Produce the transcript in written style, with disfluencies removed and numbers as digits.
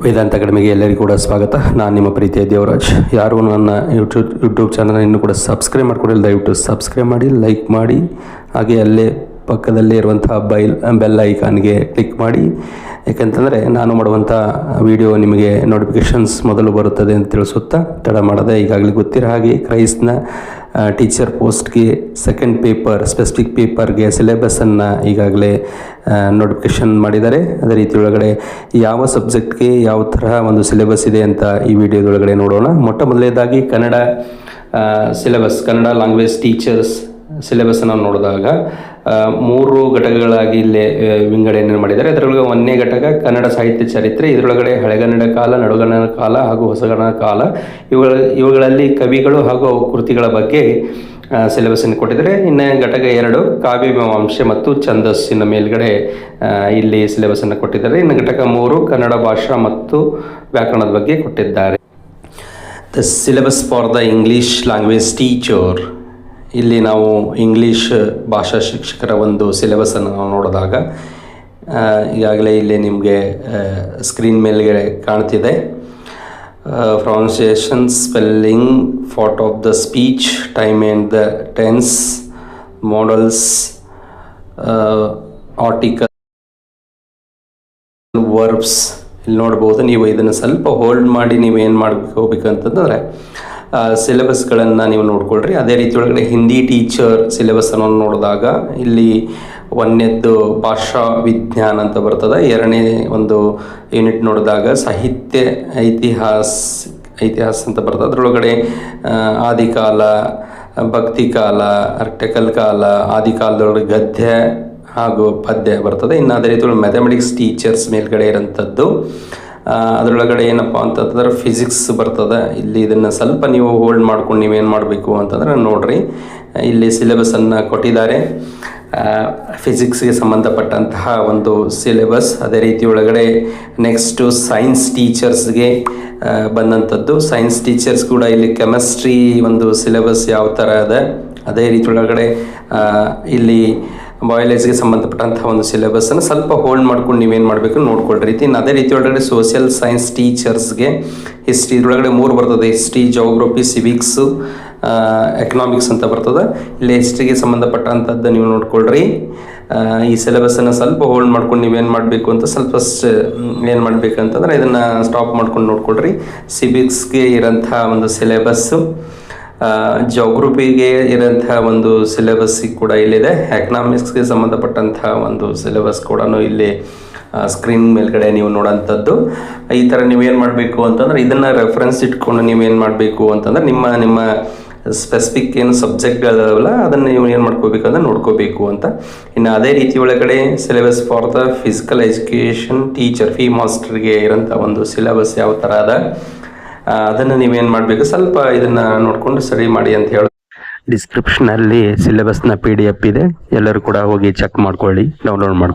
ವೇದಾಂತ ಅಕಾಡೆಮಿಗೆ ಎಲ್ಲರಿಗೂ ಕೂಡ ಸ್ವಾಗತ. ನಾನು ನಿಮ್ಮ ಪ್ರೀತಿಯ ದೇವರಾಜ್. ಯಾರು ನನ್ನ ಯೂಟ್ಯೂಬ್ ಚಾನಲ್ ಇನ್ನೂ ಕೂಡ ಸಬ್ಸ್ಕ್ರೈಬ್ ಮಾಡ್ಕೊಂಡಿಲ್ಲ, ದಯವಿಟ್ಟು ಸಬ್ಸ್ಕ್ರೈಬ್ ಮಾಡಿ, ಲೈಕ್ ಮಾಡಿ, ಹಾಗೆ ಅಲ್ಲೇ ಪಕ್ಕದಲ್ಲೇ ಇರುವಂಥ ಬೆಲ್ ಐಕಾನ್ಗೆ ಕ್ಲಿಕ್ ಮಾಡಿ. ಯಾಕೆಂತಂದರೆ ನಾನು ಮಾಡುವಂಥ ವಿಡಿಯೋ ನಿಮಗೆ ನೋಟಿಫಿಕೇಷನ್ಸ್ ಮೊದಲು ಬರುತ್ತದೆ ಅಂತ ತಿಳಿಸುತ್ತಾ ತಡ ಮಾಡದೆ, ಈಗಾಗಲೇ ಗೊತ್ತಿರೋ ಹಾಗೆ ಕ್ರೈಸ್ಟ್ನ ಟೀಚರ್ ಪೋಸ್ಟ್ಗೆ ಸೆಕೆಂಡ್ ಪೇಪರ್, ಸ್ಪೆಸಿಫಿಕ್ ಪೇಪರ್ಗೆ ಸಿಲೆಬಸ್ಸನ್ನು ಈಗಾಗಲೇ ನೋಟಿಫಿಕೇಷನ್ ಮಾಡಿದ್ದಾರೆ. ಅದೇ ರೀತಿ ಒಳಗಡೆ ಯಾವ ಸಬ್ಜೆಕ್ಟ್ಗೆ ಯಾವ ತರಹ ಒಂದು ಸಿಲೆಬಸ್ ಇದೆ ಅಂತ ಈ ವಿಡಿಯೋದೊಳಗಡೆ ನೋಡೋಣ. ಮೊಟ್ಟ ಮೊದಲನೇದಾಗಿ Kannada syllabus, Kannada language teachers ಸಿಲೆಬಸ್ಸನ್ನು ನೋಡಿದಾಗ 3 ಘಟಕಗಳಾಗಿ ಇಲ್ಲೇ ವಿಂಗಡಣೆ ಮಾಡಿದ್ದಾರೆ. ಅದರೊಳಗೆ 1ನೇ ಘಟಕ ಕನ್ನಡ ಸಾಹಿತ್ಯ ಚರಿತ್ರೆ. ಇದರೊಳಗಡೆ ಹಳೆಗನ್ನಡ ಕಾಲ, ನಡುಗನ್ನಡ ಕಾಲ ಹಾಗೂ ಹೊಸಗನ್ನಡ ಕಾಲ, ಇವುಗಳಲ್ಲಿ ಕವಿಗಳು ಹಾಗೂ ಕೃತಿಗಳ ಬಗ್ಗೆ ಸಿಲೆಬಸ್ಸನ್ನು ಕೊಟ್ಟಿದ್ದಾರೆ. ಇನ್ನು ಘಟಕ 2 ಕಾವ್ಯ ಮೀಮಾಂಸೆ ಮತ್ತು ಛಂದಸ್ಸಿನ ಮೇಲ್ಗಡೆ ಇಲ್ಲಿ ಸಿಲೆಬಸ್ಸನ್ನು ಕೊಟ್ಟಿದ್ದಾರೆ. ಇನ್ನು ಘಟಕ 3 ಕನ್ನಡ ಭಾಷಾ ಮತ್ತು ವ್ಯಾಕರಣದ ಬಗ್ಗೆ ಕೊಟ್ಟಿದ್ದಾರೆ. The syllabus for the English language teacher. ಇಲ್ಲಿ ನಾವು ಇಂಗ್ಲೀಷ್ ಭಾಷಾ ಶಿಕ್ಷಕರ ಒಂದು ಸಿಲೆಬಸ್ಸನ್ನು ನಾವು ನೋಡಿದಾಗ ಈಗಾಗಲೇ ಇಲ್ಲಿ ನಿಮಗೆ ಸ್ಕ್ರೀನ್ ಮೇಲ್ಗಡೆ ಕಾಣ್ತಿದೆ. Pronunciation, spelling, part of the speech, time and the tense, modals, article, verbs ಇಲ್ಲಿ ನೋಡ್ಬೋದು. ನೀವು ಇದನ್ನು ಸ್ವಲ್ಪ ಹೋಲ್ಡ್ ಮಾಡಿ ನೀವೇನು ಹೋಗ್ಬೇಕಂತಂದರೆ ಸಿಲೆಬಸ್ಗಳನ್ನು ನೀವು ನೋಡ್ಕೊಳ್ರಿ. ಅದೇ ರೀತಿ ಒಳಗಡೆ ಹಿಂದಿ ಟೀಚರ್ ಸಿಲೆಬಸ್ಸನ್ನು ನೋಡಿದಾಗ ಇಲ್ಲಿ 1ನೇದ್ದು ಭಾಷಾ ವಿಜ್ಞಾನ ಅಂತ ಬರ್ತದೆ. 2ನೇ ಒಂದು ಯೂನಿಟ್ ನೋಡಿದಾಗ ಸಾಹಿತ್ಯ ಇತಿಹಾಸ ಅಂತ ಬರ್ತದೆ. ಅದರೊಳಗಡೆ ಆದಿಕಾಲ, ಭಕ್ತಿಕಾಲ, ಅರ್ಟಕಲ್ ಕಾಲ, ಆದಿಕಾಲದೊಳಗಡೆ ಗದ್ಯ ಹಾಗೂ ಪದ್ಯ ಬರ್ತದೆ. ಇನ್ನು ಅದೇ ರೀತಿ ಮ್ಯಾಥಮೆಟಿಕ್ಸ್ ಟೀಚರ್ಸ್ ಮೇಲ್ಗಡೆ ಇರೋಂಥದ್ದು. ಅದರೊಳಗಡೆ ಏನಪ್ಪ ಅಂತಂದ್ರೆ ಫಿಸಿಕ್ಸ್ ಬರ್ತದೆ. ಇಲ್ಲಿ ಇದನ್ನು ಸ್ವಲ್ಪ ನೀವು ಹೋಲ್ಡ್ ಮಾಡ್ಕೊಂಡು ನೀವೇನು ಮಾಡಬೇಕು ಅಂತಂದ್ರೆ ನೋಡಿರಿ, ಇಲ್ಲಿ ಸಿಲೆಬಸ್ಸನ್ನು ಕೊಟ್ಟಿದ್ದಾರೆ. ಫಿಸಿಕ್ಸ್ಗೆ ಸಂಬಂಧಪಟ್ಟಂತಹ ಒಂದು ಸಿಲೆಬಸ್. ಅದೇ ರೀತಿ ಒಳಗಡೆ ನೆಕ್ಸ್ಟು ಸೈನ್ಸ್ ಟೀಚರ್ಸ್ಗೆ ಬಂದಂಥದ್ದು. ಸೈನ್ಸ್ ಟೀಚರ್ಸ್ ಕೂಡ ಇಲ್ಲಿ ಕೆಮಿಸ್ಟ್ರಿ ಒಂದು ಸಿಲೆಬಸ್ ಯಾವ ಥರ ಇದೆ, ಅದೇ ರೀತಿ ಒಳಗಡೆ ಇಲ್ಲಿ ಬಯಾಲಜಿಗೆ ಸಂಬಂಧಪಟ್ಟಂಥ ಒಂದು ಸಿಲೆಬಸ್ಸನ್ನು ಸ್ವಲ್ಪ ಹೋಲ್ಡ್ ಮಾಡ್ಕೊಂಡು ನೀವೇನು ಮಾಡಬೇಕು ನೋಡ್ಕೊಳ್ರಿ. ಇನ್ನು ಅದೇ ರೀತಿ ಒಳಗಡೆ ಸೋಷಿಯಲ್ ಸೈನ್ಸ್ ಟೀಚರ್ಸ್ಗೆ ಹಿಸ್ಟ್ರಿ ಒಳಗಡೆ 3 ಬರ್ತದೆ. ಹಿಸ್ಟ್ರಿ, ಜೋಗ್ರಫಿ, ಸಿವಿಕ್ಸು, ಎಕನಾಮಿಕ್ಸ್ ಅಂತ ಬರ್ತದೆ. ಇಲ್ಲಿ ಹಿಸ್ಟ್ರಿಗೆ ಸಂಬಂಧಪಟ್ಟಂಥದ್ದು ನೀವು ನೋಡ್ಕೊಳ್ರಿ. ಈ ಸಿಲೆಬಸ್ಸನ್ನು ಸ್ವಲ್ಪ ಹೋಲ್ಡ್ ಮಾಡ್ಕೊಂಡು ನೀವೇನು ಮಾಡಬೇಕು ಅಂತ ಸ್ವಲ್ಪ ಏನು ಮಾಡಬೇಕಂತಂದ್ರೆ ಇದನ್ನು ಸ್ಟಾಪ್ ಮಾಡ್ಕೊಂಡು ನೋಡ್ಕೊಳ್ರಿ. ಸಿವಿಕ್ಸ್ಗೆ ಇರೋಂಥ ಒಂದು ಸಿಲೆಬಸ್ಸು, ಜೋಗ್ರಫಿಗೆ ಇರೋಂಥ ಒಂದು ಸಿಲೆಬಸ್ ಕೂಡ ಇಲ್ಲಿದೆ. ಎಕನಾಮಿಕ್ಸ್ಗೆ ಸಂಬಂಧಪಟ್ಟಂಥ ಒಂದು ಸಿಲೆಬಸ್ ಕೂಡ ಇಲ್ಲಿ ಸ್ಕ್ರೀನ್ ಮೇಲ್ಗಡೆ ನೀವು ನೋಡೋಂಥದ್ದು. ಈ ಥರ ನೀವೇನು ಮಾಡಬೇಕು ಅಂತಂದ್ರೆ ಇದನ್ನು ರೆಫರೆನ್ಸ್ ಇಟ್ಕೊಂಡು ನೀವೇನು ಮಾಡಬೇಕು ಅಂತಂದ್ರೆ ನಿಮ್ಮ ಸ್ಪೆಸಿಫಿಕ್ ಏನು ಸಬ್ಜೆಕ್ಟ್ಗಳಲ್ಲ ಅದನ್ನು ನೀವು ಏನು ಮಾಡ್ಕೋಬೇಕು ಅಂದರೆ ನೋಡ್ಕೋಬೇಕು ಅಂತ. ಇನ್ನು ಅದೇ ರೀತಿ ಒಳಗಡೆ syllabus for the physical education teacher, ಫಿ ಮಾಸ್ಟರ್ಗೆ ಇರೋಂಥ ಒಂದು ಸಿಲೆಬಸ್ ಯಾವ ಥರ ಅದ ಅದನ್ನು ನೀವೇನು ಮಾಡಬೇಕು ಸ್ವಲ್ಪ ಇದನ್ನು ನೋಡಿಕೊಂಡು ಸ್ಟಡಿ ಮಾಡಿ ಅಂತ ಹೇಳಿ ಡಿಸ್ಕ್ರಿಪ್ಷನಲ್ಲಿ ಸಿಲೆಬಸ್ನ PDF ಇದೆ. ಎಲ್ಲರೂ ಕೂಡ ಹೋಗಿ ಚೆಕ್ ಮಾಡ್ಕೊಳ್ಳಿ, ಡೌನ್ಲೋಡ್ ಮಾಡ್ಕೊಳ್ಳಿ.